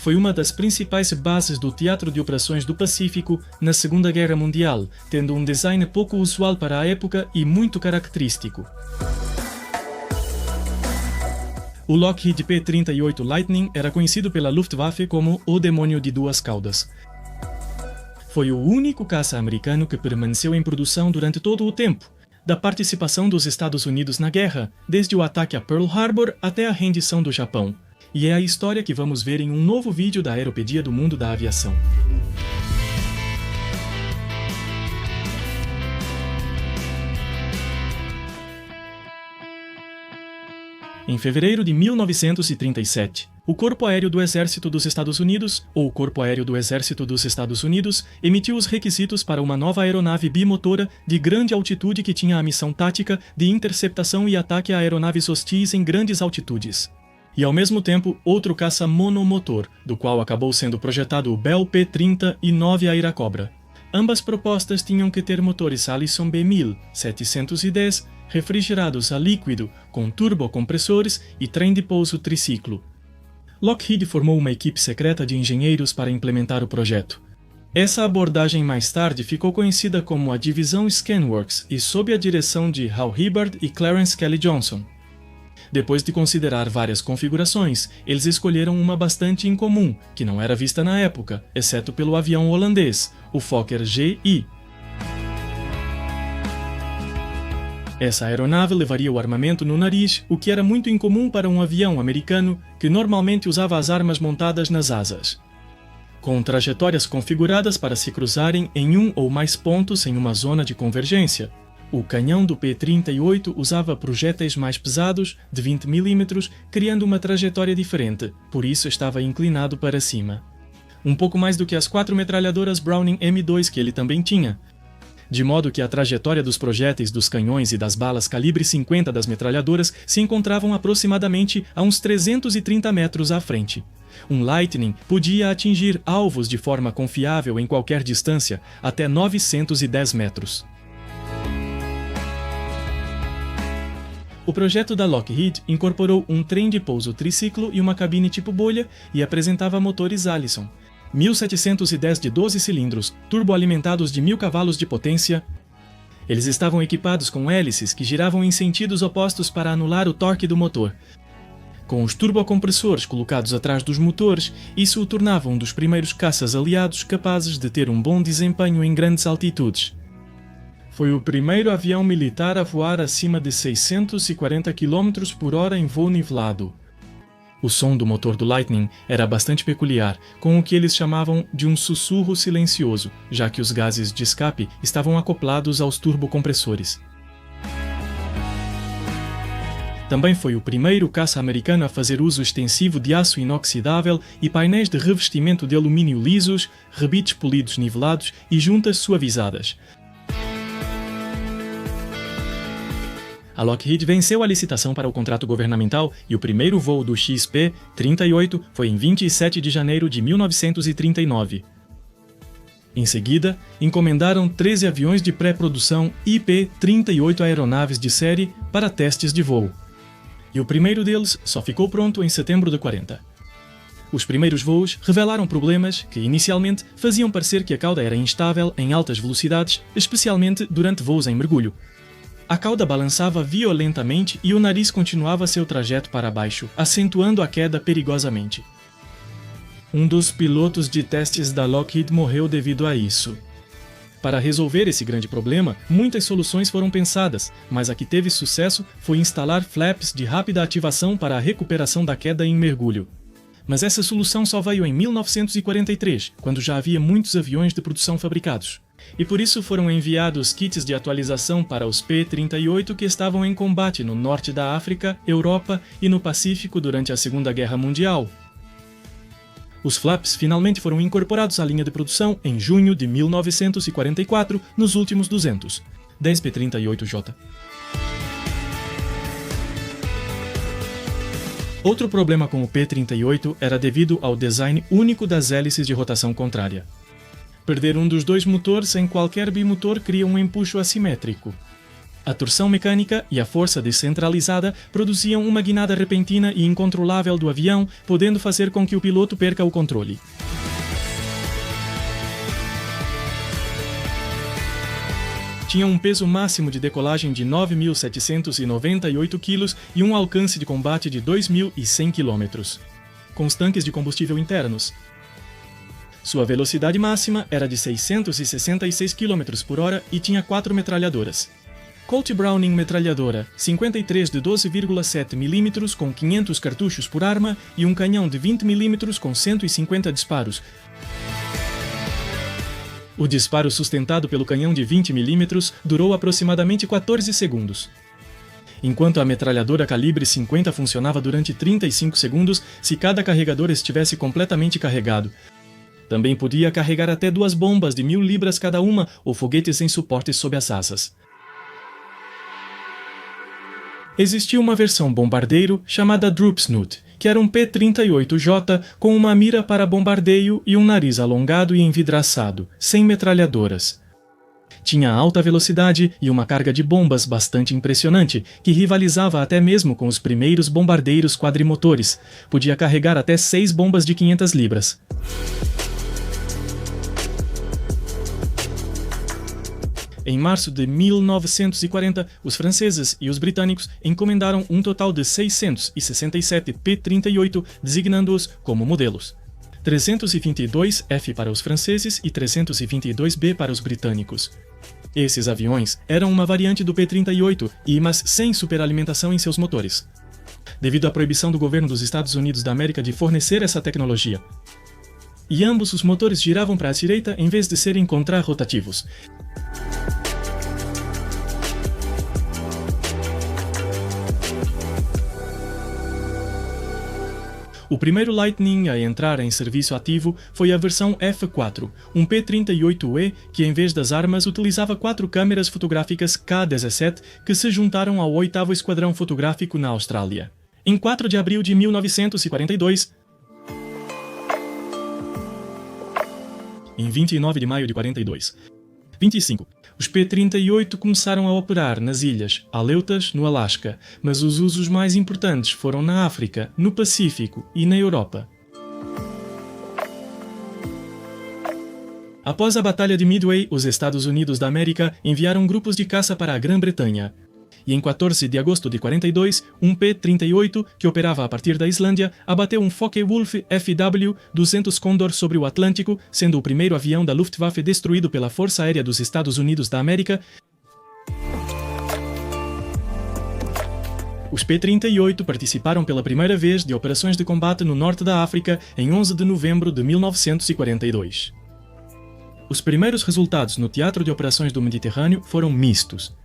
foi uma das principais bases do Teatro de Operações do Pacífico na Segunda Guerra Mundial, tendo um design pouco usual para a época e muito característico. O Lockheed P-38 Lightning era conhecido pela Luftwaffe como o demônio de duas caudas. Foi o único caça americano que permaneceu em produção durante todo o tempo, da participação dos Estados Unidos na guerra, desde o ataque a Pearl Harbor até a rendição do Japão. E é a história que vamos ver em um novo vídeo da Aeropedia do Mundo da Aviação. Em fevereiro de 1937, o Corpo Aéreo do Exército dos Estados Unidos, ou Corpo Aéreo do Exército dos Estados Unidos, emitiu os requisitos para uma nova aeronave bimotora de grande altitude que tinha a missão tática de interceptação e ataque a aeronaves hostis em grandes altitudes. E ao mesmo tempo, outro caça monomotor, do qual acabou sendo projetado o Bell P-39 Airacobra. Ambas propostas tinham que ter motores Allison B-1000 710 refrigerados a líquido com turbocompressores e trem de pouso triciclo. Lockheed formou uma equipe secreta de engenheiros para implementar o projeto. Essa abordagem mais tarde ficou conhecida como a Divisão Scanworks e sob a direção de Hal Hibbard e Clarence Kelly Johnson. Depois de considerar várias configurações, eles escolheram uma bastante incomum, que não era vista na época, exceto pelo avião holandês, o Fokker GI. Essa aeronave levaria o armamento no nariz, o que era muito incomum para um avião americano que normalmente usava as armas montadas nas asas. Com trajetórias configuradas para se cruzarem em um ou mais pontos em uma zona de convergência. O canhão do P-38 usava projéteis mais pesados, de 20 mm, criando uma trajetória diferente, por isso estava inclinado para cima. Um pouco mais do que as 4 metralhadoras Browning M2 que ele também tinha. De modo que a trajetória dos projéteis dos canhões e das balas calibre 50 das metralhadoras se encontravam aproximadamente a uns 330 metros à frente. Um Lightning podia atingir alvos de forma confiável em qualquer distância, até 910 metros. O projeto da Lockheed incorporou um trem de pouso triciclo e uma cabine tipo bolha e apresentava motores Allison. 1710 de 12 cilindros, turboalimentados de 1000 cavalos de potência. Eles estavam equipados com hélices que giravam em sentidos opostos para anular o torque do motor. Com os turbocompressores colocados atrás dos motores, isso o tornava um dos primeiros caças aliados capazes de ter um bom desempenho em grandes altitudes. Foi o primeiro avião militar a voar acima de 640 km por hora em voo nivelado. O som do motor do Lightning era bastante peculiar, com o que eles chamavam de um sussurro silencioso, já que os gases de escape estavam acoplados aos turbocompressores. Também foi o primeiro caça americano a fazer uso extensivo de aço inoxidável e painéis de revestimento de alumínio lisos, rebites polidos nivelados e juntas suavizadas. A Lockheed venceu a licitação para o contrato governamental e o primeiro voo do XP-38 foi em 27 de janeiro de 1939. Em seguida, encomendaram 13 aviões de pré-produção IP-38 aeronaves de série para testes de voo. E o primeiro deles só ficou pronto em setembro de 40. Os primeiros voos revelaram problemas que, inicialmente, faziam parecer que a cauda era instável em altas velocidades, especialmente durante voos em mergulho. A cauda balançava violentamente e o nariz continuava seu trajeto para baixo, acentuando a queda perigosamente. Um dos pilotos de testes da Lockheed morreu devido a isso. Para resolver esse grande problema, muitas soluções foram pensadas, mas a que teve sucesso foi instalar flaps de rápida ativação para a recuperação da queda em mergulho. Mas essa solução só veio em 1943, quando já havia muitos aviões de produção fabricados. E por isso foram enviados kits de atualização para os P-38 que estavam em combate no norte da África, Europa e no Pacífico durante a Segunda Guerra Mundial. Os flaps finalmente foram incorporados à linha de produção em junho de 1944, nos últimos 200. 10 P-38J. Outro problema com o P-38 era devido ao design único das hélices de rotação contrária. Perder um dos dois motores em qualquer bimotor cria um empuxo assimétrico. A torção mecânica e a força descentralizada produziam uma guinada repentina e incontrolável do avião, podendo fazer com que o piloto perca o controle. Tinha um peso máximo de decolagem de 9.798 kg e um alcance de combate de 2.100 km, com os tanques de combustível internos. Sua velocidade máxima era de 666 km por hora e tinha 4 metralhadoras. Colt Browning metralhadora 53 de 12,7 mm com 500 cartuchos por arma e um canhão de 20 mm com 150 disparos. O disparo sustentado pelo canhão de 20 mm durou aproximadamente 14 segundos. Enquanto a metralhadora calibre 50 funcionava durante 35 segundos se cada carregador estivesse completamente carregado. Também podia carregar até 2 bombas de 1.000 libras cada uma ou foguetes em suportes sob as asas. Existia uma versão bombardeiro chamada Droop Snoot, que era um P-38J com uma mira para bombardeio e um nariz alongado e envidraçado, sem metralhadoras. Tinha alta velocidade e uma carga de bombas bastante impressionante, que rivalizava até mesmo com os primeiros bombardeiros quadrimotores. Podia carregar até 6 bombas de 500 libras. Em março de 1940, os franceses e os britânicos encomendaram um total de 667 P-38, designando-os como modelos. 322F para os franceses e 322B para os britânicos. Esses aviões eram uma variante do P-38, mas sem superalimentação em seus motores, devido à proibição do governo dos Estados Unidos da América de fornecer essa tecnologia. E ambos os motores giravam para a direita em vez de serem contrarrotativos. O primeiro Lightning a entrar em serviço ativo foi a versão F4, um P-38E que, em vez das armas, utilizava 4 câmeras fotográficas K-17 que se juntaram ao 8º Esquadrão Fotográfico na Austrália. Em 4 de abril de 1942, em 29 de maio de 42, 25. Os P-38 começaram a operar nas ilhas Aleutas, no Alasca, mas os usos mais importantes foram na África, no Pacífico e na Europa. Após a Batalha de Midway, os Estados Unidos da América enviaram grupos de caça para a Grã-Bretanha. E em 14 de agosto de 42, um P-38, que operava a partir da Islândia, abateu um Focke-Wulf FW-200 Condor sobre o Atlântico, sendo o primeiro avião da Luftwaffe destruído pela Força Aérea dos Estados Unidos da América. Os P-38 participaram pela primeira vez de operações de combate no norte da África em 11 de novembro de 1942. Os primeiros resultados no teatro de operações do Mediterrâneo foram mistos.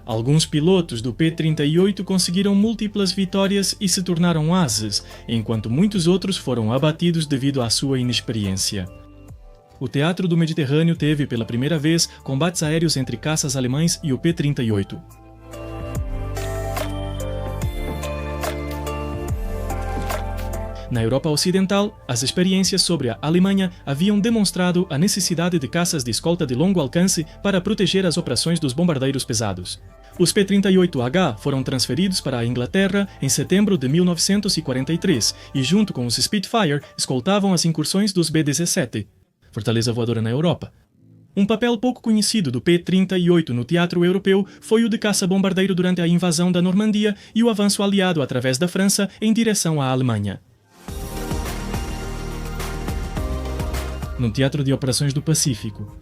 Alguns pilotos do P-38 conseguiram múltiplas vitórias e se tornaram ases, enquanto muitos outros foram abatidos devido à sua inexperiência. O teatro do Mediterrâneo teve, pela primeira vez, combates aéreos entre caças alemães e o P-38. Na Europa Ocidental, as experiências sobre a Alemanha haviam demonstrado a necessidade de caças de escolta de longo alcance para proteger as operações dos bombardeiros pesados. Os P-38H foram transferidos para a Inglaterra em setembro de 1943 e, junto com os Spitfire, escoltavam as incursões dos B-17, fortaleza voadora na Europa. Um papel pouco conhecido do P-38 no teatro europeu foi o de caça-bombardeiro durante a invasão da Normandia e o avanço aliado através da França em direção à Alemanha. No Teatro de Operações do Pacífico,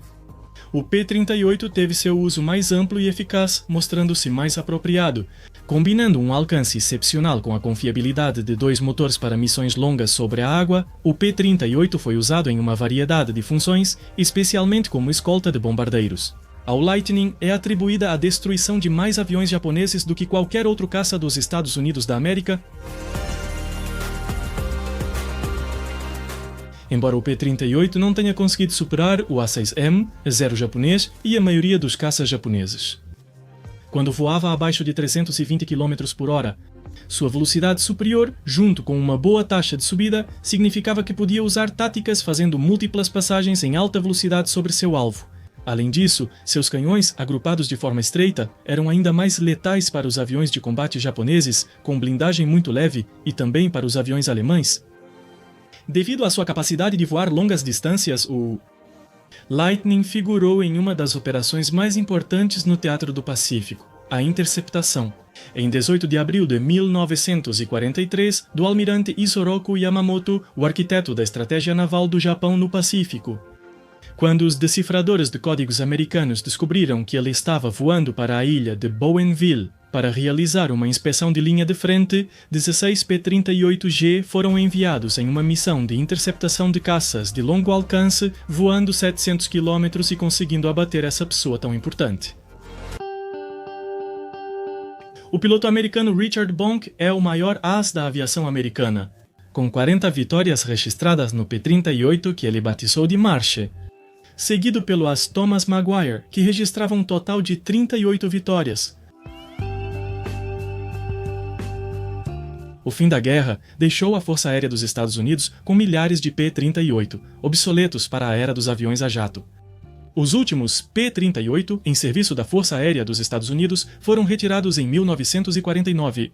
o P-38 teve seu uso mais amplo e eficaz, mostrando-se mais apropriado. Combinando um alcance excepcional com a confiabilidade de 2 motores para missões longas sobre a água, o P-38 foi usado em uma variedade de funções, especialmente como escolta de bombardeiros. Ao Lightning é atribuída a destruição de mais aviões japoneses do que qualquer outro caça dos Estados Unidos da América. Embora o P-38 não tenha conseguido superar o A-6M, A-0 japonês e a maioria dos caças japoneses. Quando voava abaixo de 320 km por hora, sua velocidade superior, junto com uma boa taxa de subida, significava que podia usar táticas fazendo múltiplas passagens em alta velocidade sobre seu alvo. Além disso, seus canhões, agrupados de forma estreita, eram ainda mais letais para os aviões de combate japoneses, com blindagem muito leve, e também para os aviões alemães. Devido à sua capacidade de voar longas distâncias, o Lightning figurou em uma das operações mais importantes no Teatro do Pacífico, a interceptação, em 18 de abril de 1943, do almirante Isoroku Yamamoto, o arquiteto da estratégia naval do Japão no Pacífico. Quando os decifradores de códigos americanos descobriram que ele estava voando para a ilha de Bougainville para realizar uma inspeção de linha de frente, 16 P-38G foram enviados em uma missão de interceptação de caças de longo alcance, voando 700 km e conseguindo abater essa pessoa tão importante. O piloto americano Richard Bonk é o maior as da aviação americana, com 40 vitórias registradas no P-38 que ele batizou de Marche, seguido pelo as Thomas Maguire, que registrava um total de 38 vitórias. O fim da guerra deixou a Força Aérea dos Estados Unidos com milhares de P-38, obsoletos para a era dos aviões a jato. Os últimos P-38 em serviço da Força Aérea dos Estados Unidos foram retirados em 1949.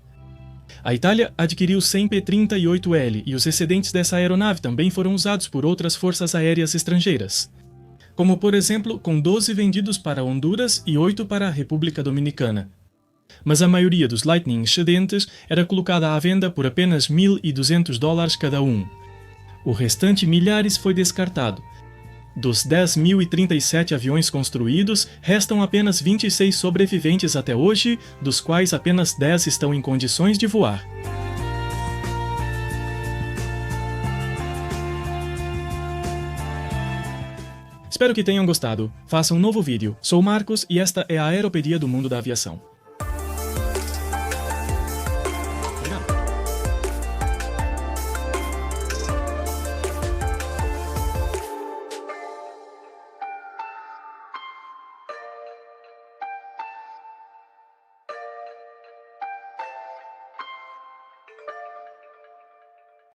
A Itália adquiriu 100 P-38L e os excedentes dessa aeronave também foram usados por outras forças aéreas estrangeiras, como por exemplo com 12 vendidos para Honduras e 8 para a República Dominicana. Mas a maioria dos Lightning excedentes era colocada à venda por apenas $1.200 cada um. O restante milhares foi descartado. Dos 10.037 aviões construídos, restam apenas 26 sobreviventes até hoje, dos quais apenas 10 estão em condições de voar. Espero que tenham gostado. Faça um novo vídeo. Sou Marcos e esta é a Aeropedia do Mundo da Aviação.